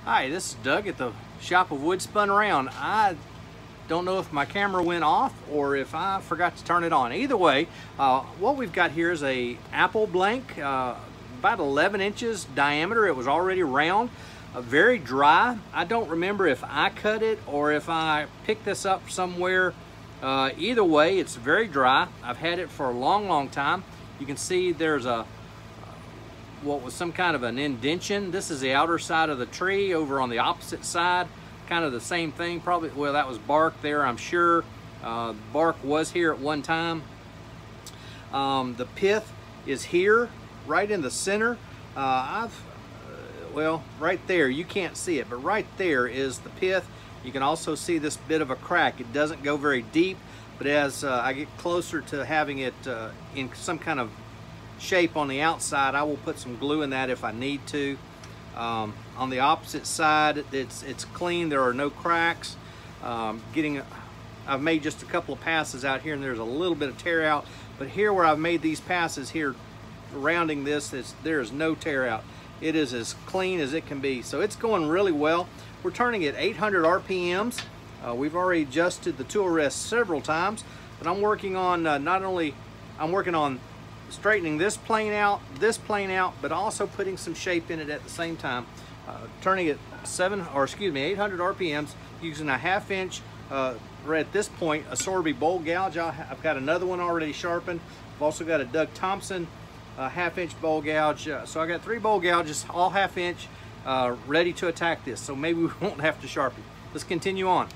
Hi, this is Doug at the Shop of Wood Spun Around. I don't know if my camera went off or if I forgot to turn it on. Either way, what we've got here is a apple blank, about 11 inches diameter. It was already round, very dry. I don't remember if I cut it or if I picked this up somewhere. Either way, it's very dry. I've had it for a long time. You can see there's what was some kind of an indentation. This is the outer side of the tree. Over on the opposite side, kind of the same thing. Probably, well, that was bark there, I'm sure. Bark was here at one time. The pith is here, right in the center. Well, right there, you can't see it, but right there is the pith. You can also see this bit of a crack. It doesn't go very deep, but as I get closer to having it in some kind of shape on the outside, I will put some glue in that if I need to. On the opposite side, it's clean. There are no cracks. I've made just a couple of passes out here, and there's a little bit of tear out. But here, where I've made these passes here, rounding this, there is no tear out. It is as clean as it can be. So it's going really well. We're turning at 800 RPMs. We've already adjusted the tool rest several times, but I'm working on I'm working on straightening this plane out, but also putting some shape in it at the same time. Turning at 800 RPMs using a 1/2 inch, right at this point, a Sorby bowl gouge. I've got another one already sharpened. I've also got a Doug Thompson 1/2 inch bowl gouge. So I got 3 bowl gouges, all 1/2 inch, ready to attack this. So maybe we won't have to sharpen. Let's continue on.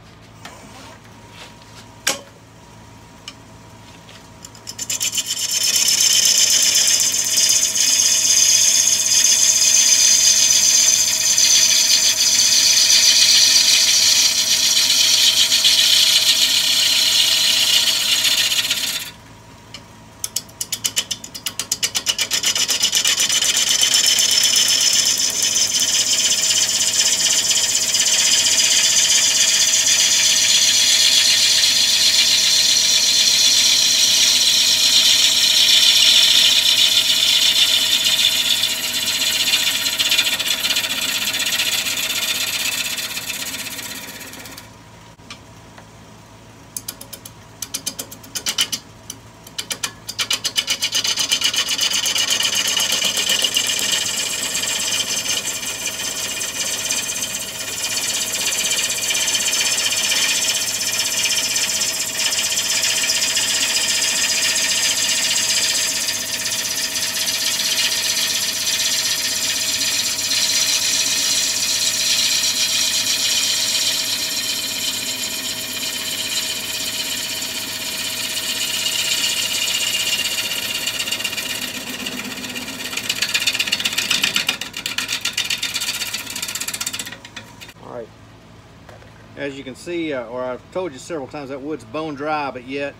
As you can see, or I've told you several times, that wood's bone dry, but yet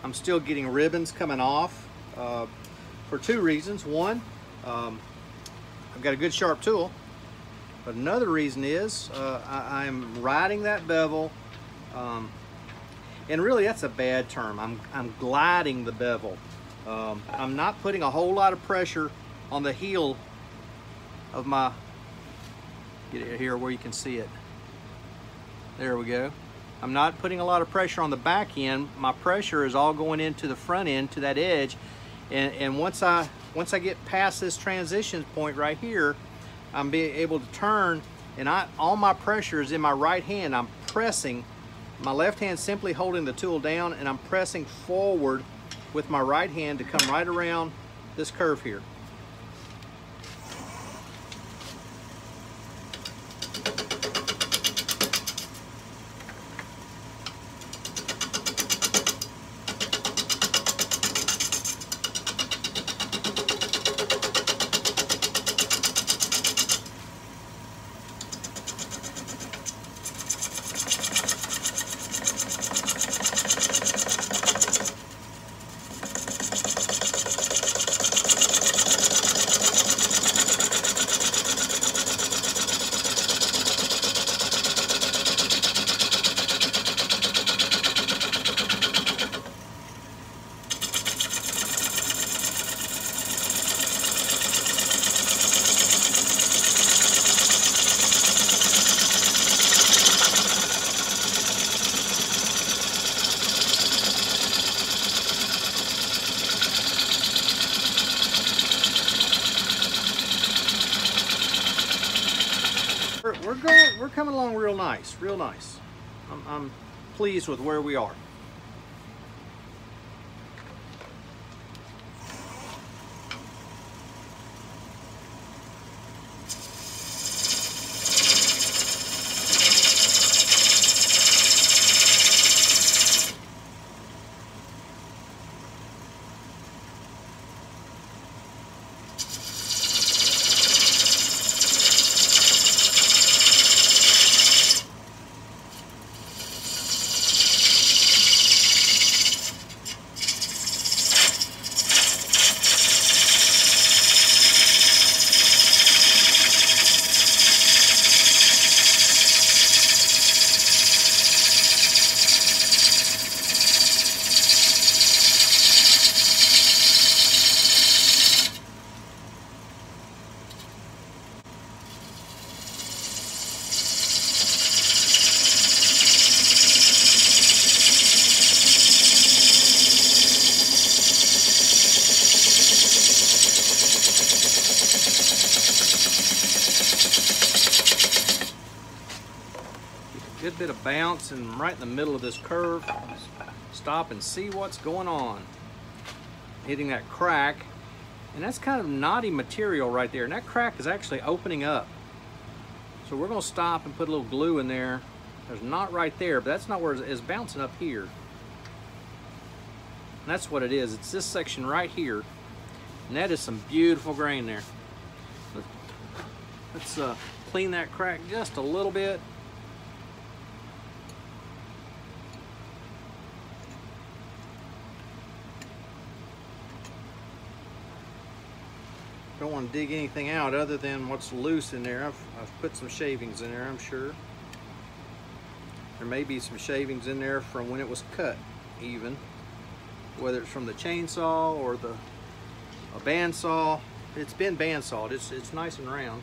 I'm still getting ribbons coming off for 2 reasons. One, I've got a good sharp tool, but another reason is I'm riding that bevel, and really that's a bad term. I'm gliding the bevel. I'm not putting a whole lot of pressure on the heel of my, get it here where you can see it. There we go. I'm not putting a lot of pressure on the back end. My pressure is all going into the front end, to that edge. And once I get past this transition point right here, I'm being able to turn, and all my pressure is in my right hand. I'm pressing, my left hand simply holding the tool down, and I'm pressing forward with my right hand to come right around this curve here. we're coming along real nice, real nice. I'm pleased with where we are. Good bit of bounce, and right in the middle of this curve, stop and see what's going on. Hitting that crack, and that's kind of knotty material right there, and that crack is actually opening up. So we're going to stop and put a little glue in there. There's a knot right there, but that's not where it's bouncing up here. And that's what it is. It's this section right here, and that is some beautiful grain there. Let's clean that crack just a little bit. Don't want to dig anything out other than what's loose in there. I've put some shavings in there, I'm sure. There may be some shavings in there from when it was cut, even. Whether it's from the chainsaw or a bandsaw. It's been bandsawed. It's nice and round.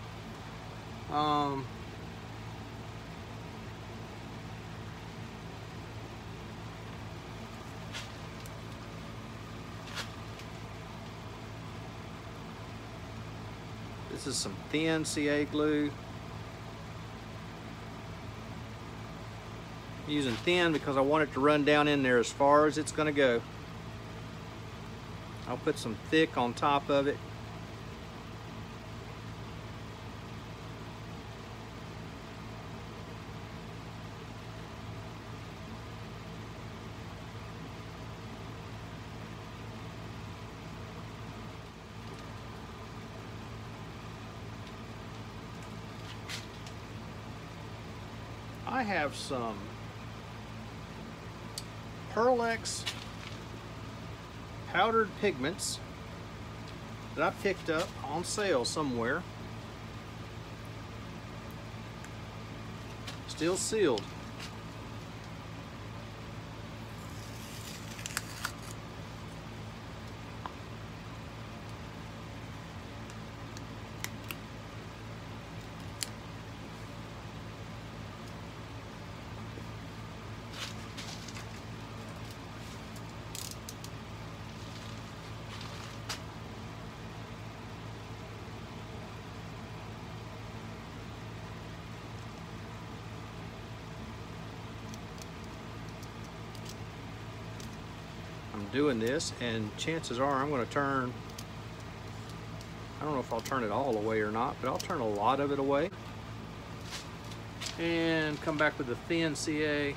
This is some thin CA glue. I'm using thin because I want it to run down in there as far as it's going to go. I'll put some thick on top of it. I have some Pearl-Ex powdered pigments that I picked up on sale somewhere. Still sealed. Doing this, and chances are I'm going to turn, I don't know if I'll turn it all away or not, but I'll turn a lot of it away and come back with the thin CA.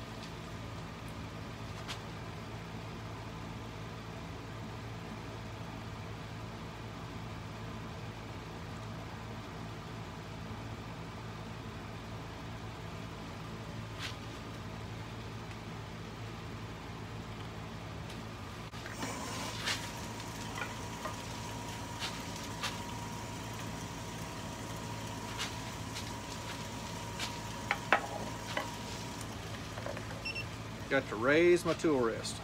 Got to raise my tool rest.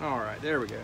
All right, there we go.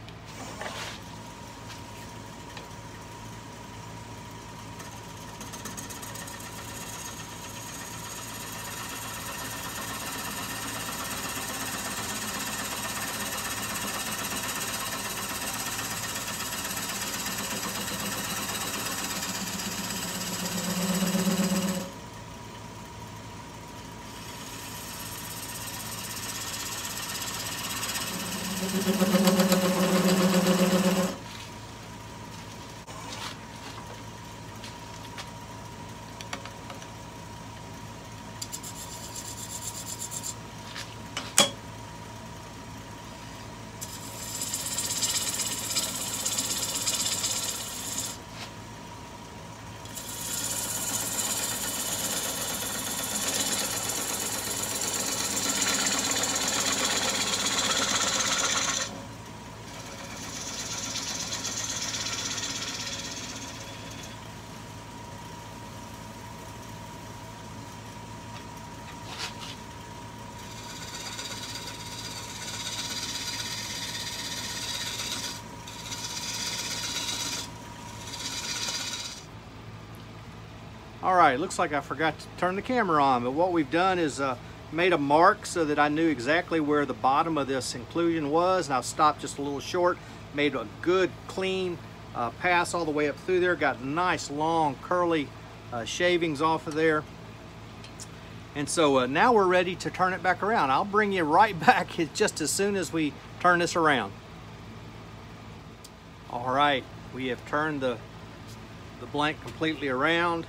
All right, looks like I forgot to turn the camera on, but what we've done is made a mark so that I knew exactly where the bottom of this inclusion was, and I've stopped just a little short, made a good clean pass all the way up through there, got nice long curly shavings off of there. And so now we're ready to turn it back around. I'll bring you right back just as soon as we turn this around. All right, we have turned the blank completely around.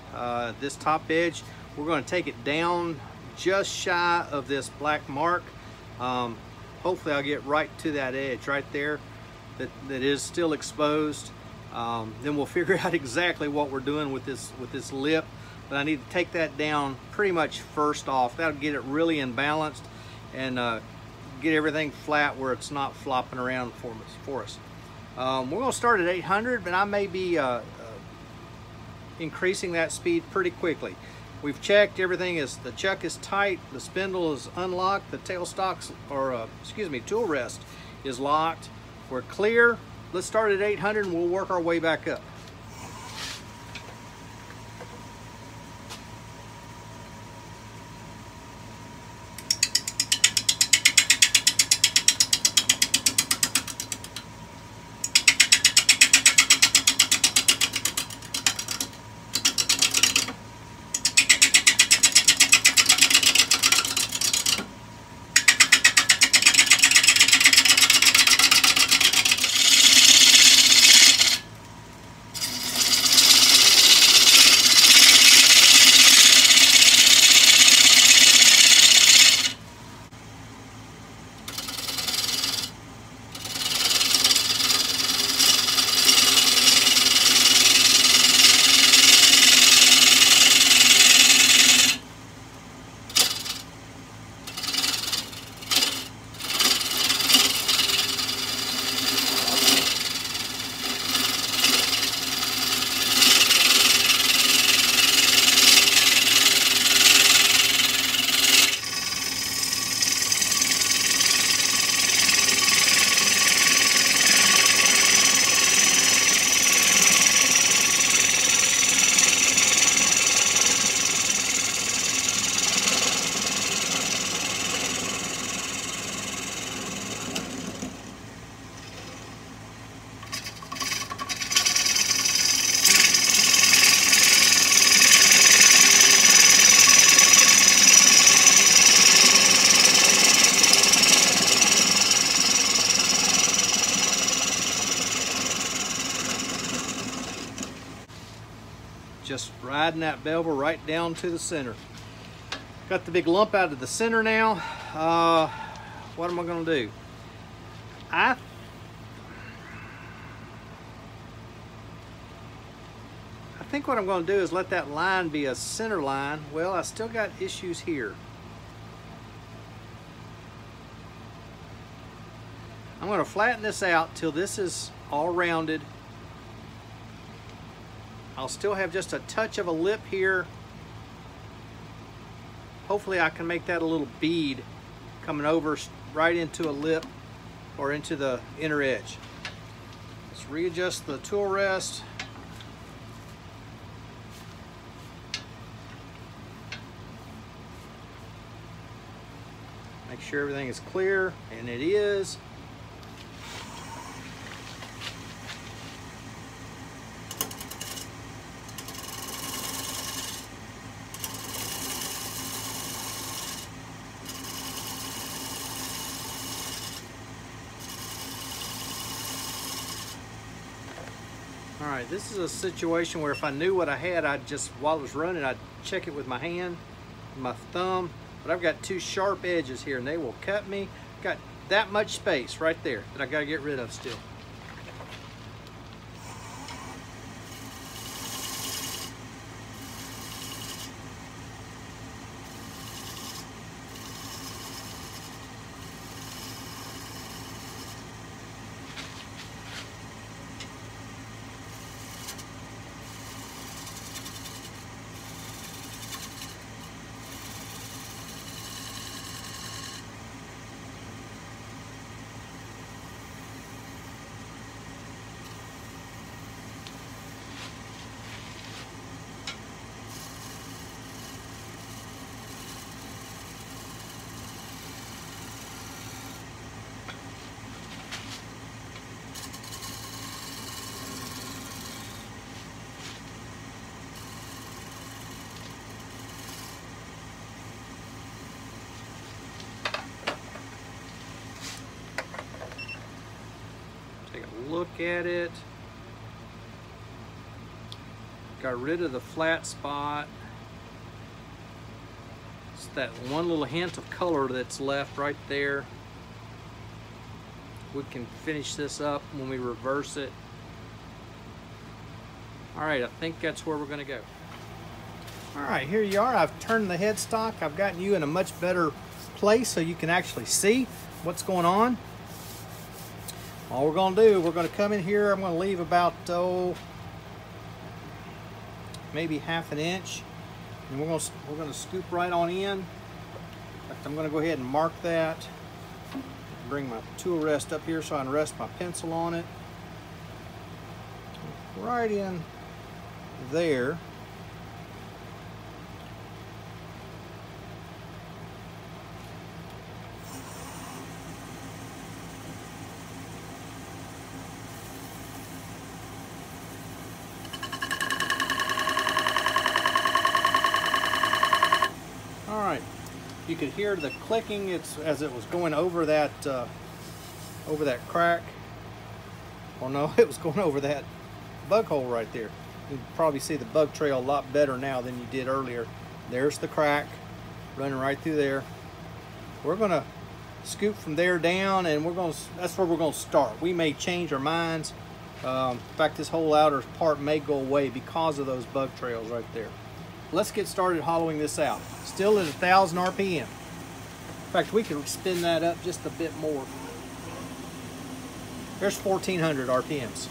This top edge, we're going to take it down just shy of this black mark. Hopefully I'll get right to that edge right there that is still exposed. Then we'll figure out exactly what we're doing with this lip, but I need to take that down pretty much first off. That'll get it really imbalanced and get everything flat where it's not flopping around for us. We're going to start at 800, but I may be increasing that speed pretty quickly. We've checked everything, the chuck is tight, the spindle is unlocked, the tailstocks, or excuse me, tool rest is locked. We're clear. Let's start at 800 and we'll work our way back up. Just riding that bevel right down to the center. Got the big lump out of the center now. What am I going to do? I think what I'm going to do is let that line be a center line. Well, I still got issues here. I'm going to flatten this out till this is all rounded. I'll still have just a touch of a lip here. Hopefully I can make that a little bead coming over right into a lip or into the inner edge. Let's readjust the tool rest. Make sure everything is clear, and it is. All right, this is a situation where if I knew what I had, I'd just, while it was running, I'd check it with my hand, my thumb, but I've got two sharp edges here and they will cut me. Got that much space right there that I gotta get rid of still. Take a look at it. Got rid of the flat spot. It's that one little hint of color that's left right there. We can finish this up when we reverse it. All right, I think that's where we're gonna go. All right, here you are. I've turned the headstock. I've gotten you in a much better place so you can actually see what's going on. All we're gonna do, we're gonna come in here. I'm gonna leave about, maybe half an inch. And we're gonna scoop right on in. In fact, I'm gonna go ahead and mark that. Bring my tool rest up here so I can rest my pencil on it. Right in there. All right, you could hear the clicking. It's as it was going over that crack. Well, no, it was going over that bug hole right there. You can probably see the bug trail a lot better now than you did earlier. There's the crack running right through there. We're gonna scoop from there down, and that's where we're gonna start. We may change our minds. In fact, this whole outer part may go away because of those bug trails right there. Let's get started hollowing this out. Still at 1,000 RPM. In fact, we can spin that up just a bit more. There's 1,400 RPMs.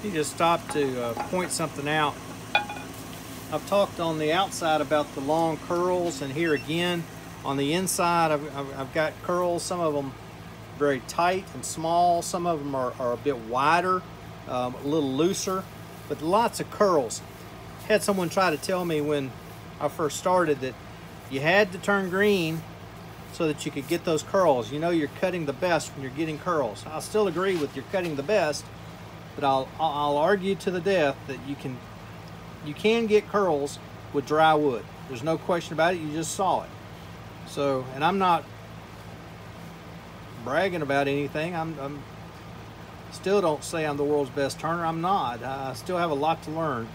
You just stopped to point something out. I've talked on the outside about the long curls, and here again on the inside I've got curls, some of them very tight and small, some of them are a bit wider, a little looser, but lots of curls. Had someone try to tell me when I first started that you had to turn green so that you could get those curls. You know you're cutting the best when you're getting curls. I still agree with you're cutting the best, but I'll argue to the death that you can get curls with dry wood. There's no question about it. You just saw it. So, and I'm not bragging about anything. I'm still don't say I'm the world's best turner. I'm not. I still have a lot to learn.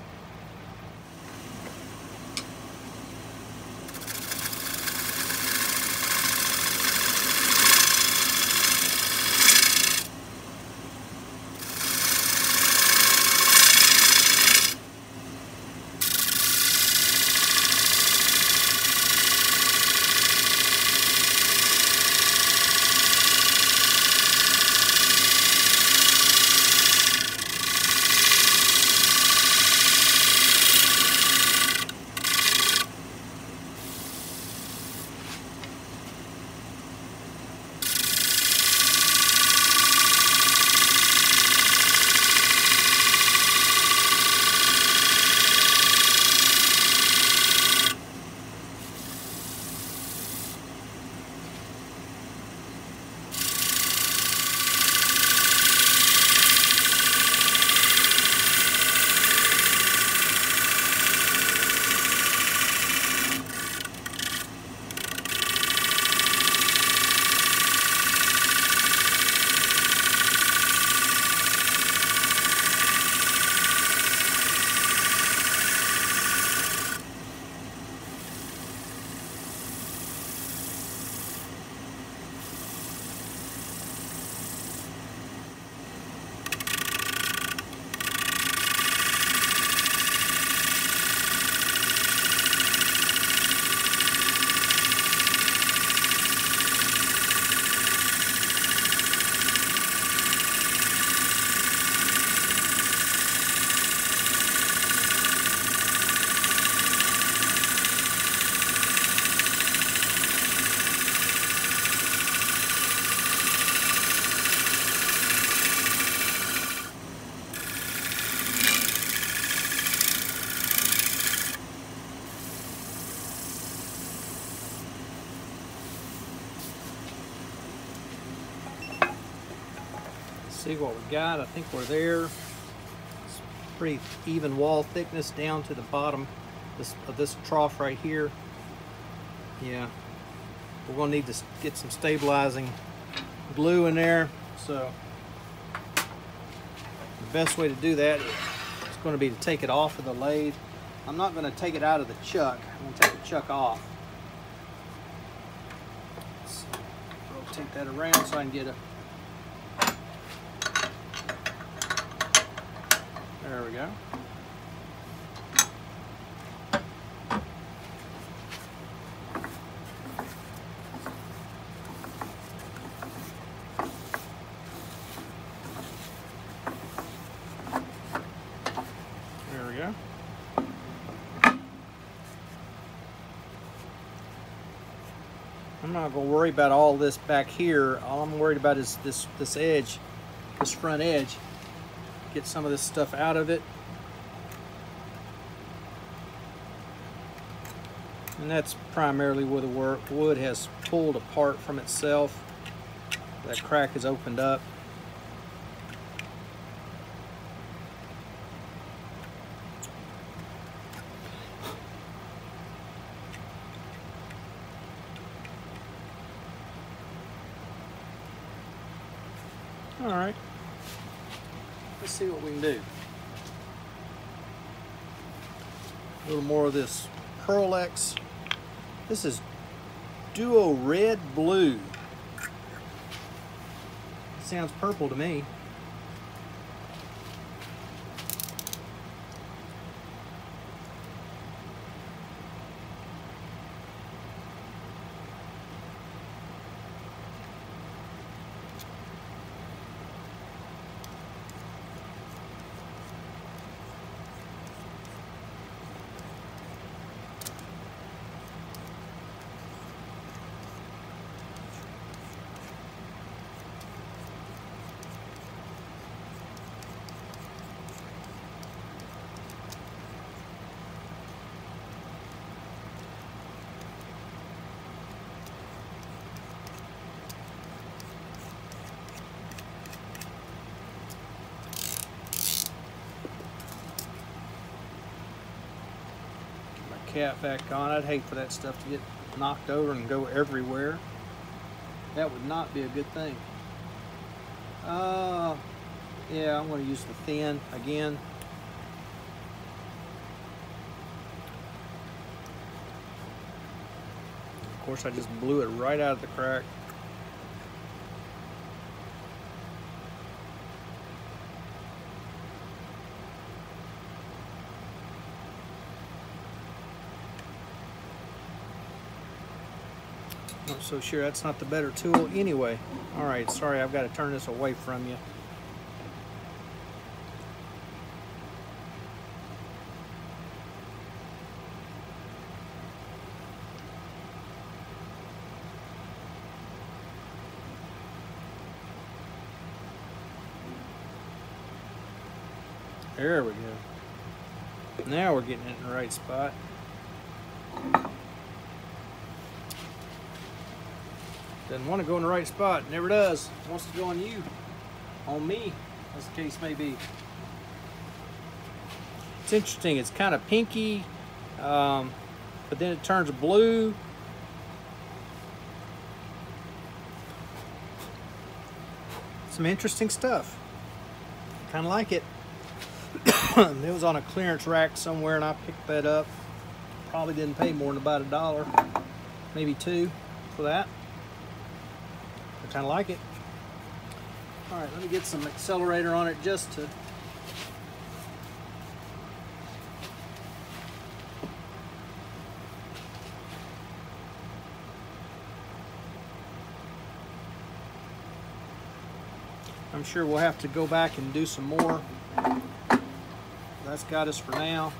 See what we got. I think we're there. It's pretty even wall thickness down to the bottom of this trough right here. Yeah, we're going to need to get some stabilizing glue in there. So the best way to do that is going to be to take it off of the lathe. I'm not going to take it out of the chuck. I'm going to take the chuck off. Let's rotate that around so I can get a. There we go. There we go. I'm not going to worry about all this back here. All I'm worried about is this edge, this front edge. Get some of this stuff out of it. And that's primarily where the wood has pulled apart from itself. That crack has opened up. All right. Let's see what we can do. A little more of this Pearl-Ex. This is Duo Red Blue. Sounds purple to me. cap back on. I'd hate for that stuff to get knocked over and go everywhere. That would not be a good thing. Yeah, I'm going to use the thin again. Of course, I just blew it right out of the crack. Not so sure that's not the better tool anyway. All right, sorry, I've got to turn this away from you. There we go. Now we're getting it in the right spot. Doesn't want to go in the right spot. Never does. It wants to go on you. On me, as the case may be. It's interesting. It's kind of pinky, but then it turns blue. Some interesting stuff. Kind of like it. It was on a clearance rack somewhere and I picked that up. Probably didn't pay more than about $1, maybe $2 for that. I kind of like it. All right, let me get some accelerator on it just to I'm sure we'll have to go back and do some more. That's got us for now.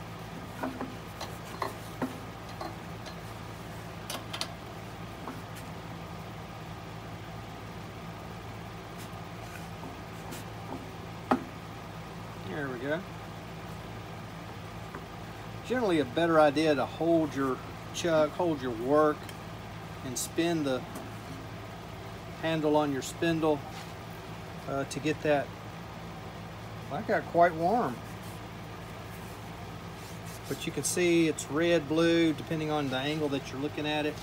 There we go. Generally a better idea to hold your chuck, hold your work, and spin the handle on your spindle to get that. Well, that got quite warm. But you can see it's red, blue, depending on the angle that you're looking at it.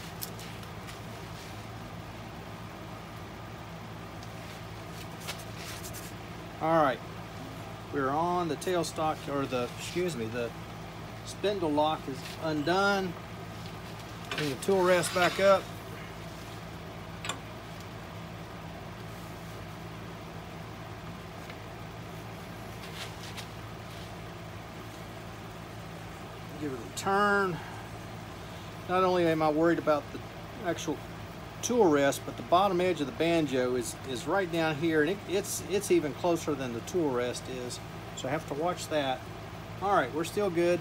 All right, we're on the tailstock, or the spindle lock is undone. Bring the tool rest back up. Give it a turn. Not only am I worried about the actual tool rest, but the bottom edge of the banjo is right down here, and it's even closer than the tool rest is, so I have to watch that. All right, we're still good.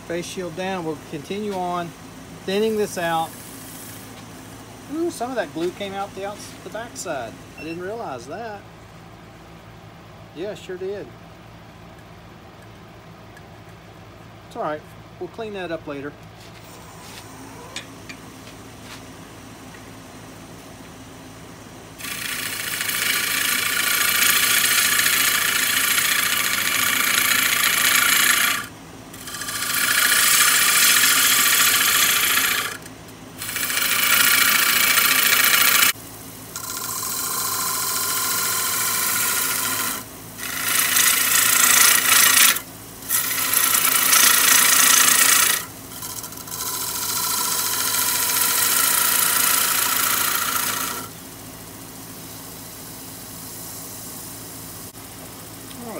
Face shield down. We'll continue on thinning this out. Ooh, some of that glue came out the back side. I didn't realize that. Yeah, sure did. It's all right. We'll clean that up later.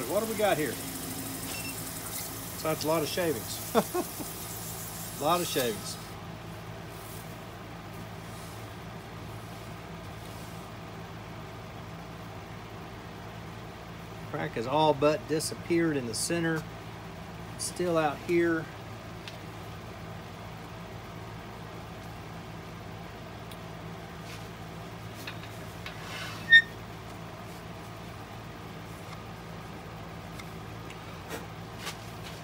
What do we got here? So that's a lot of shavings. A lot of shavings. Crack has all but disappeared in the center. It's still out here.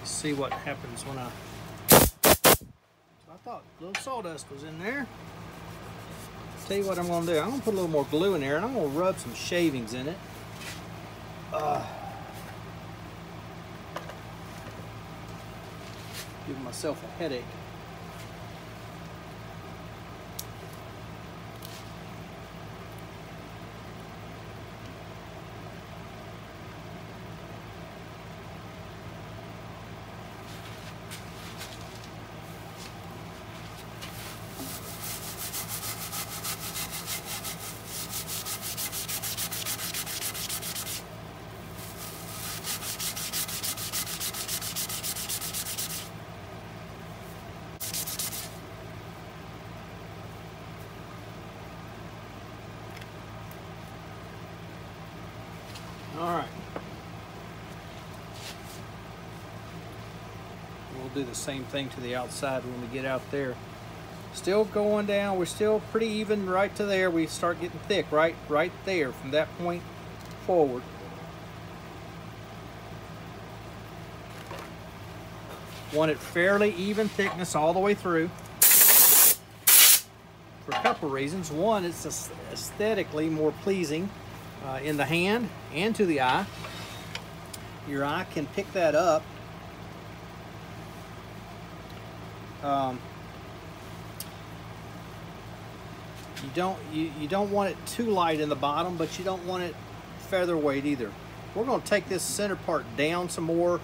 See what happens when I thought a little sawdust was in there. Tell you what I'm going to do. I'm going to put a little more glue in there, and I'm going to rub some shavings in it. Giving myself a headache. All right. We'll do the same thing to the outside when we get out there. Still going down. We're still pretty even right to there. We start getting thick right there from that point forward. Want it fairly even thickness all the way through. For a couple reasons. One, it's aesthetically more pleasing in the hand and to the eye. Your eye can pick that up. You don't want it too light in the bottom, but you don't want it featherweight either. We're going to take this center part down some more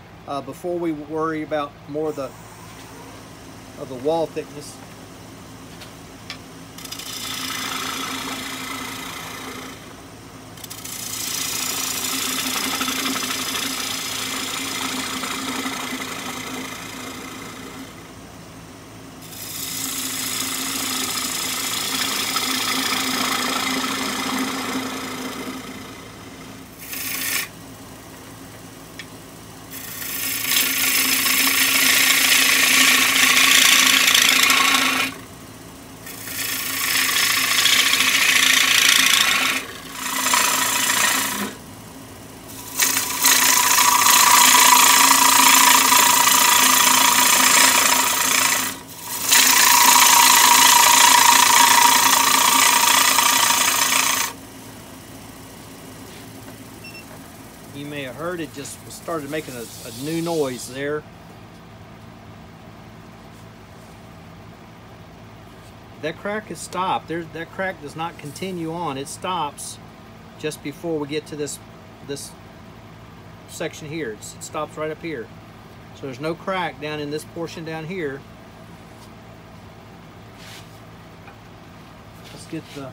before we worry about more of the wall thickness. You may have heard it just started making a new noise there. That crack has stopped. That crack does not continue on. It stops just before we get to this section here. It stops right up here. So there's no crack down in this portion down here. Let's get the...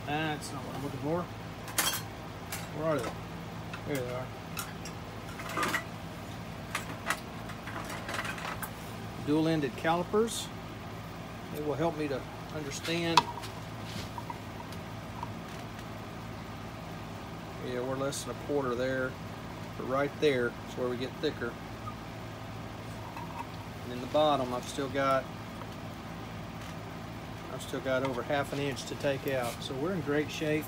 That's not what I'm looking for. Where are they? There they are. Dual-ended calipers. They will help me to understand. Yeah, we're less than a quarter there, but right there is where we get thicker. And in the bottom, I've still got over ½ an inch to take out. So we're in great shape.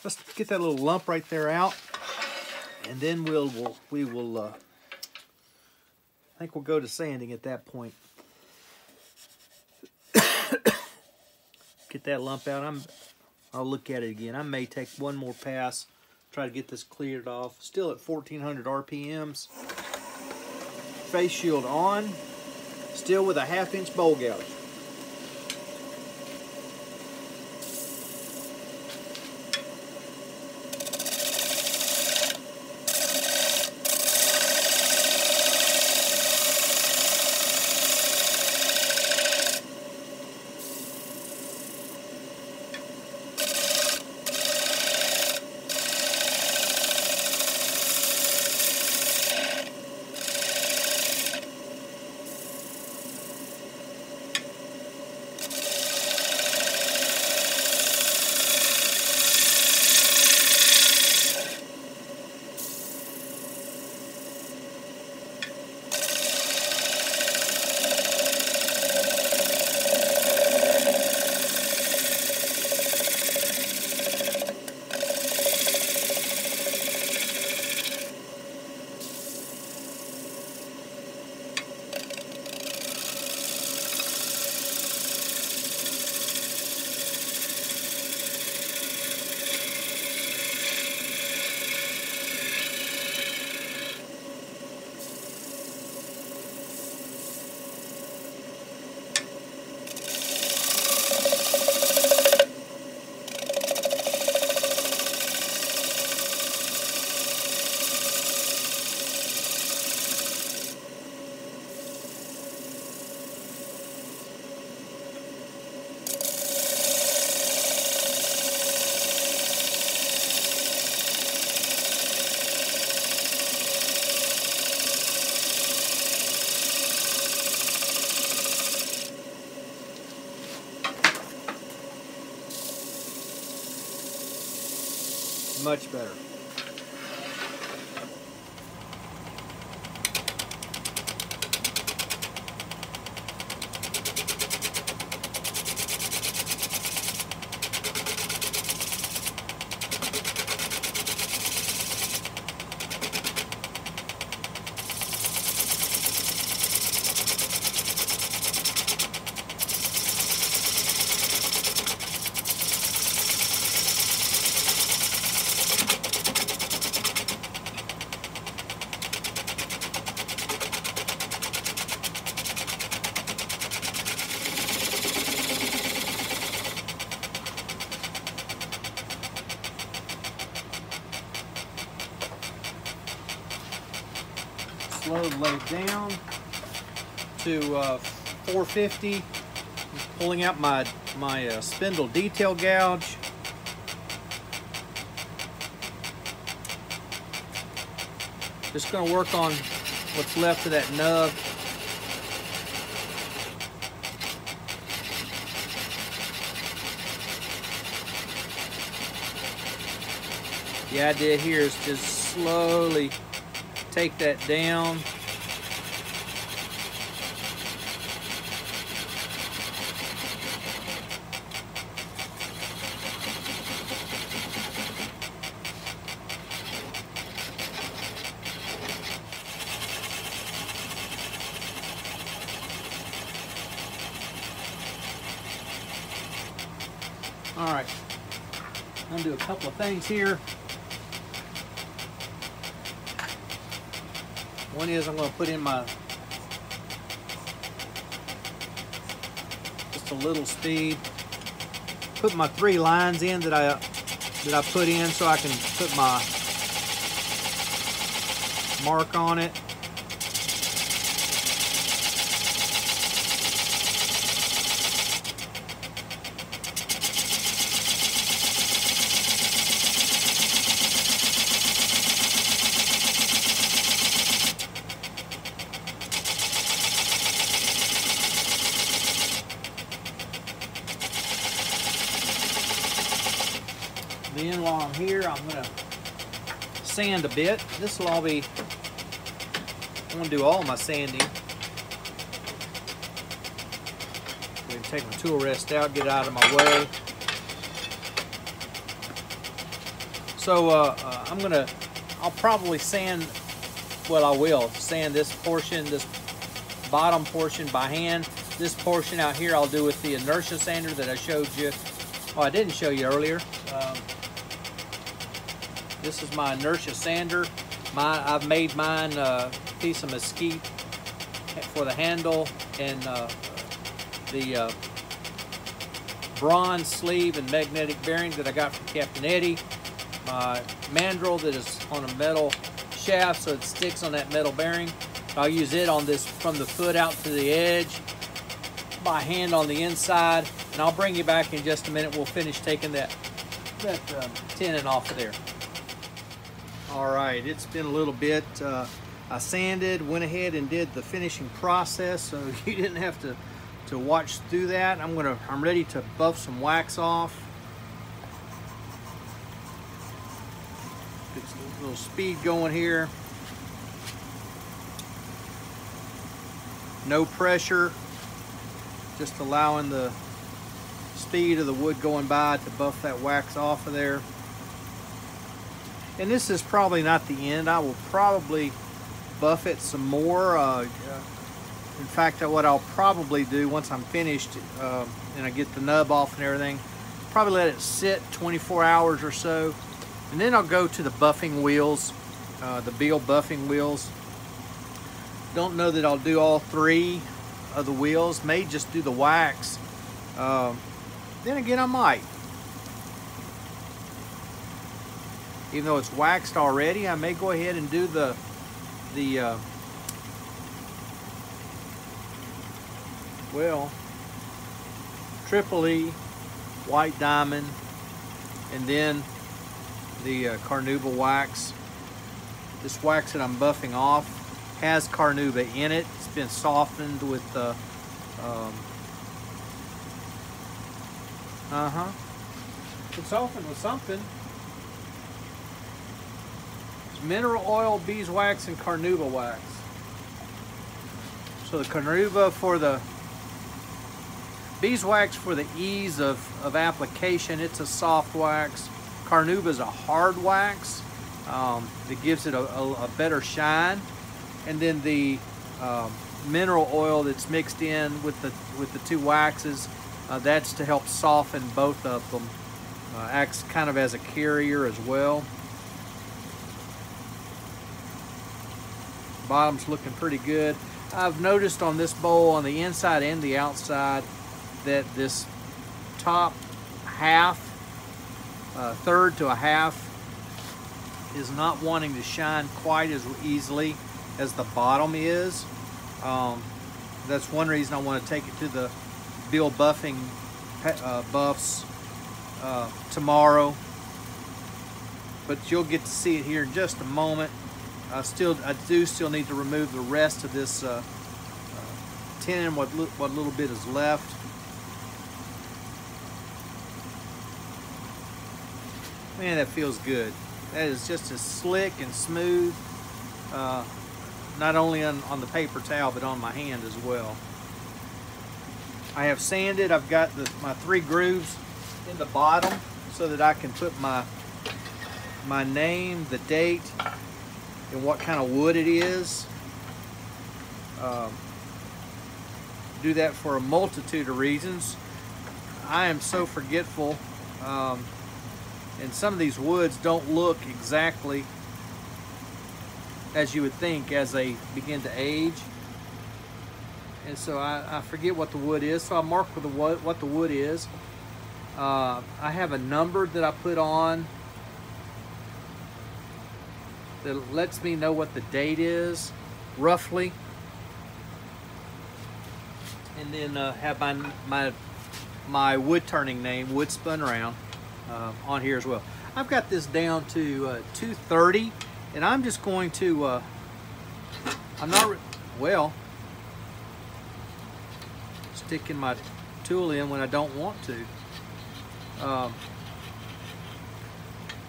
Let's get that little lump right there out, and then we will I think we'll go to sanding at that point. Get that lump out. I'll look at it again. I may take one more pass, try to get this cleared off. Still at 1400 RPMs. Face shield on. Still with a ½ inch bowl gouge. Much better. Slowly lay it down to 450. Pulling out my spindle detail gouge. Just going to work on what's left of that nub. The idea here is just slowly take that down. All right, I'm gonna do a couple of things here. One is I'm going to put in my just a little speed. Put my 3 lines in that I put in so I can put my mark on it. Then while I'm here, I'm going to sand a bit. This will all be, I'm going to do all my sanding. Take my tool rest out, get it out of my way. So I'll probably sand, well, I will sand this portion, this bottom portion by hand. This portion out here I'll do with the inertia sander that I showed you. Oh, I didn't show you earlier. This is my inertia sander. I've made mine piece of mesquite for the handle, and the bronze sleeve and magnetic bearing that I got from Captain Eddie. My mandrel that is on a metal shaft so it sticks on that metal bearing. I'll use it on this from the foot out to the edge by hand on the inside, and I'll bring you back in just a minute. We'll finish taking that tenon off of there. All right, it's been a little bit. I sanded, went ahead and did the finishing process, so you didn't have to watch through that. I'm ready to buff some wax off. Get a little speed going here. No pressure, just allowing the speed of the wood going by to buff that wax off of there. And this is probably not the end. I will probably buff it some more. In fact, what I'll probably do once I'm finished and I get the nub off and everything, probably let it sit 24 hours or so. And then I'll go to the buffing wheels, the Beal buffing wheels. Don't know that I'll do all 3 of the wheels. May just do the wax. Then again, I might. Even though it's waxed already, I may go ahead and do the well, triple E, white diamond, and then the carnauba wax. This wax that I'm buffing off has carnauba in it. It's been softened with the it's softened with something. mineral oil, beeswax, and carnauba wax. So the carnauba for the beeswax for the ease of application. It's a soft wax. Carnauba is a hard wax that gives it a better shine. And then the mineral oil that's mixed in with the two waxes, that's to help soften both of them. Acts kind of as a carrier as well. Bottom's looking pretty good. I've noticed on this bowl, on the inside and the outside, that this top half, third to a half, is not wanting to shine quite as easily as the bottom is. That's one reason I want to take it to the Bill buffing buffs tomorrow. But you'll get to see it here in just a moment. I do still need to remove the rest of this tenon, what little bit is left. Man, that feels good. That is just as slick and smooth, not only on the paper towel, but on my hand as well. I have sanded. I've got my 3 grooves in the bottom so that I can put my name, the date, and what kind of wood it is. Do that for a multitude of reasons. I am so forgetful, and some of these woods don't look exactly as you would think as they begin to age, and so I forget what the wood is, so I mark with what the wood is. I have a number that I put on that lets me know what the date is, roughly. And then have my wood turning name, Wood Spun Round, on here as well. I've got this down to 230, and I'm just going to, sticking my tool in when I don't want to.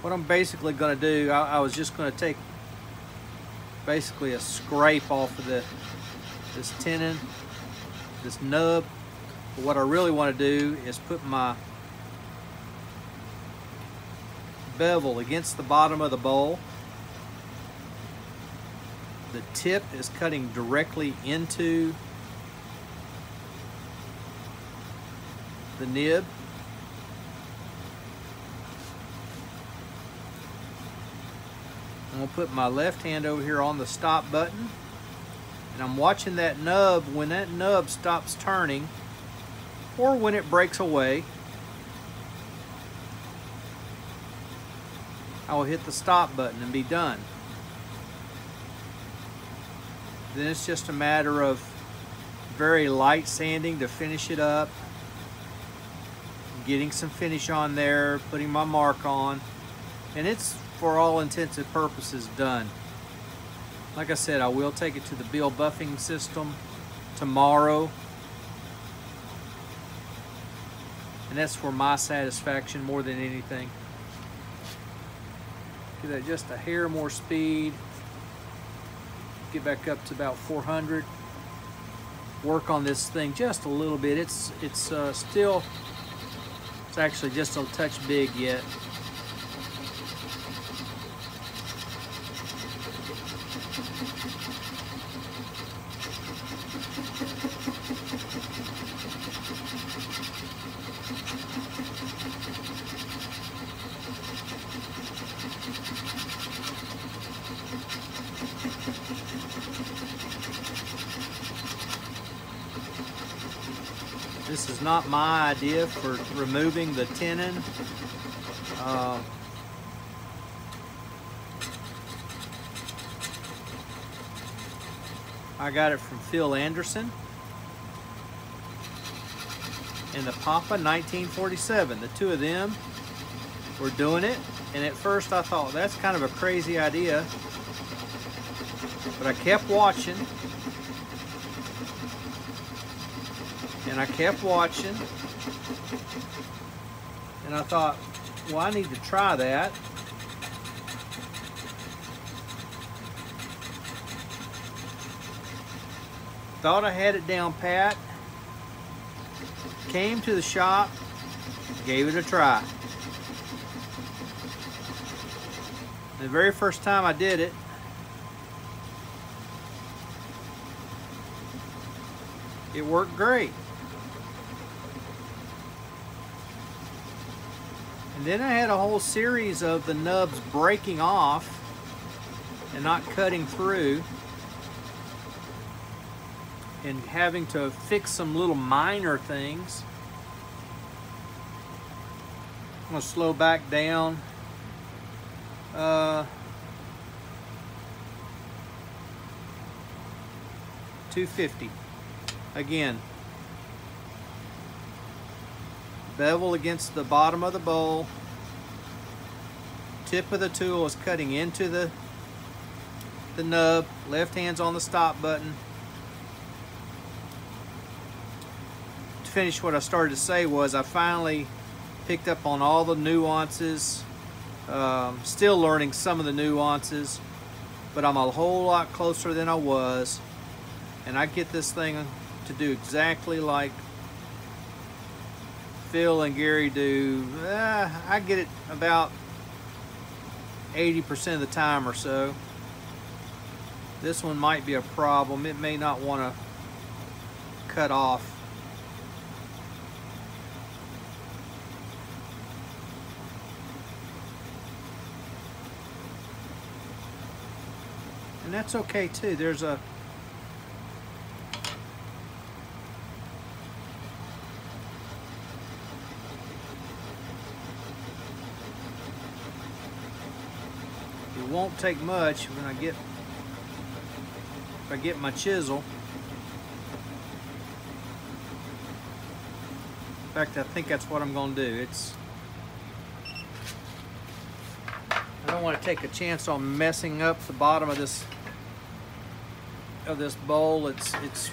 What I'm basically going to do, I was just going to take basically a scrape off of this tenon, this nub. But what I really want to do is put my bevel against the bottom of the bowl. The tip is cutting directly into the nib. I'm going to put my left hand over here on the stop button, and I'm watching that nub. When that nub stops turning, or when it breaks away, I will hit the stop button and be done. Then it's just a matter of very light sanding to finish it up, getting some finish on there, putting my mark on, and it's for all intents and purposes done. Like I said, I will take it to the Bill buffing system tomorrow, and that's for my satisfaction more than anything. Give that just a hair more speed. Get back up to about 400. Work on this thing just a little bit. It's actually just a touch big yet. This is not my idea for removing the tenon. I got it from Phil Anderson in the Papa 1947. The two of them were doing it, and at first I thought that's kind of a crazy idea, but I kept watching. And I kept watching, and I thought, well, I need to try that. Thought I had it down pat. Came to the shop, gave it a try. The very first time I did it, it worked great. And then I had a whole series of the nubs breaking off and not cutting through, and having to fix some little minor things. I'm gonna slow back down. 250. Again, bevel against the bottom of the bowl. Tip of the tool is cutting into the nub. Left hand's on the stop button. To finish what I started to say was I finally picked up on all the nuances. Still learning some of the nuances, but I'm a whole lot closer than I was, and I get this thing to do exactly like Phil and Gary do. I get it about 80% of the time or so. This one might be a problem. It may not want to cut off. And that's okay too. There's a it won't take much when if I get my chisel. In fact, I think that's what I'm going to do. I don't want to take a chance on messing up the bottom of this bowl. It's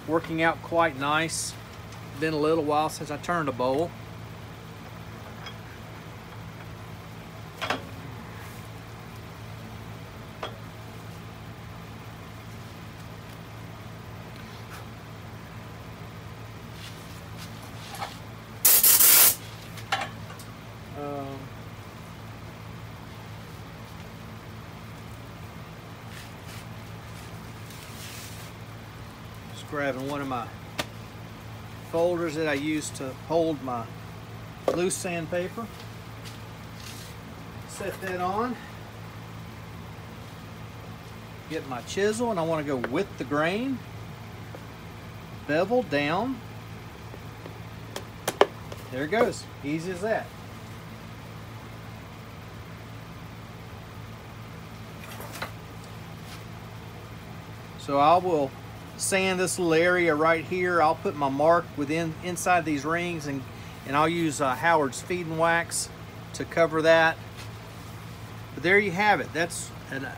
working out quite nice. Been a little while since I turned a bowl. Grabbing one of my folders that I use to hold my loose sandpaper. Set that on. Get my chisel, and I want to go with the grain. Bevel down. There it goes. Easy as that. So I will sand this little area right here. I'll put my mark inside these rings, and I'll use Howard's feed and wax to cover that. But there you have it. That's a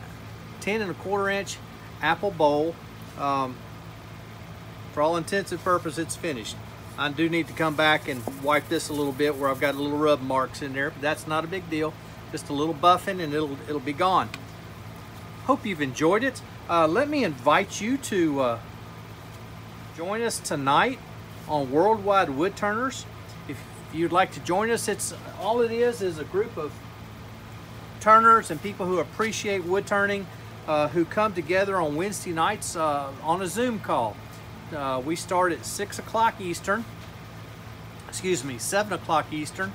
10 1/4 inch apple bowl. For all intents and purposes, it's finished. I do need to come back and wipe this a little bit where I've got little rub marks in there, but that's not a big deal. Just a little buffing and it'll be gone. Hope you've enjoyed it. Let me invite you to join us tonight on Worldwide Woodturners. If you'd like to join us, all it is a group of turners and people who appreciate wood turning who come together on Wednesday nights on a Zoom call. We start at 6 o'clock Eastern, 7 o'clock Eastern,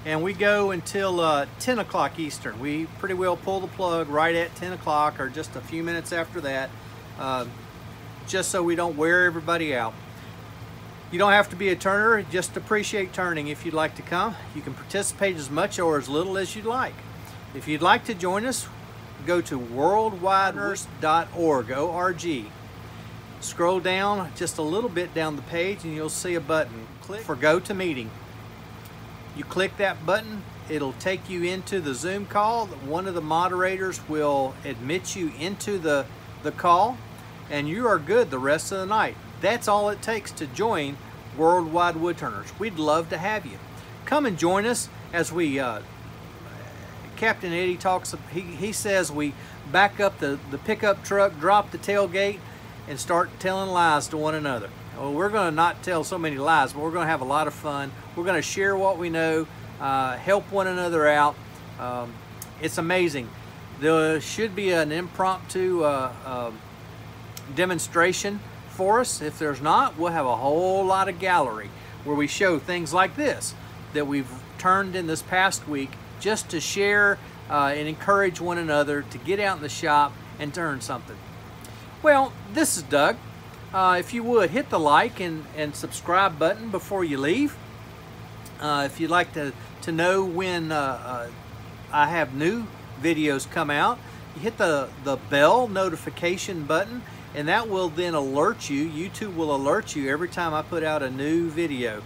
and we go until 10 o'clock Eastern. We pretty well pull the plug right at 10 o'clock or just a few minutes after that, just so we don't wear everybody out. You don't have to be a turner, just appreciate turning. If you'd like to come, you can participate as much or as little as you'd like. If you'd like to join us, go to worldwideturners.org, O-R-G. Scroll down just a little bit down the page and you'll see a button. Click for Go to Meeting. You click that button, it'll take you into the Zoom call. One of the moderators will admit you into the call, and you are good the rest of the night. That's all it takes to join Worldwide Woodturners. We'd love to have you. Come and join us as we, Captain Eddie talks, he says we back up the pickup truck, drop the tailgate, and start telling lies to one another. Well, we're going to not tell so many lies, but we're going to have a lot of fun. We're going to share what we know, help one another out. It's amazing. There should be an impromptu demonstration for us. If there's not, we'll have a whole lot of gallery where we show things like this that we've turned in this past week, just to share and encourage one another to get out in the shop and turn something. Well, this is Doug. If you would, hit the like and subscribe button before you leave. If you'd like to know when I have new videos come out, you hit the bell notification button, and that will then alert you. YouTube will alert you every time I put out a new video.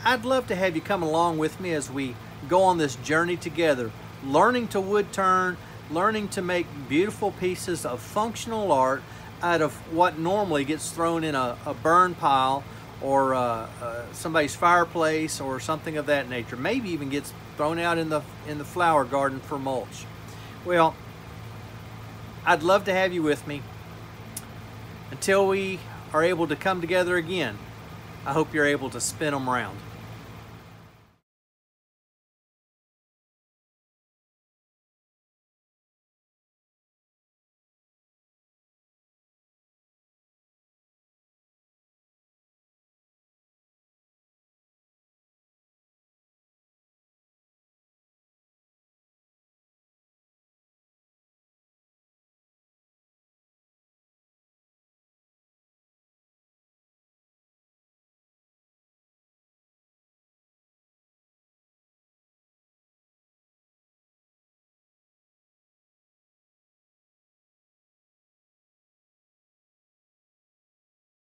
I'd love to have you come along with me as we go on this journey together, learning to wood turn, learning to make beautiful pieces of functional art out of what normally gets thrown in a burn pile or somebody's fireplace or something of that nature. Maybe even gets thrown out in the flower garden for mulch. Well, I'd love to have you with me. Until we are able to come together again, I hope you're able to spin them around.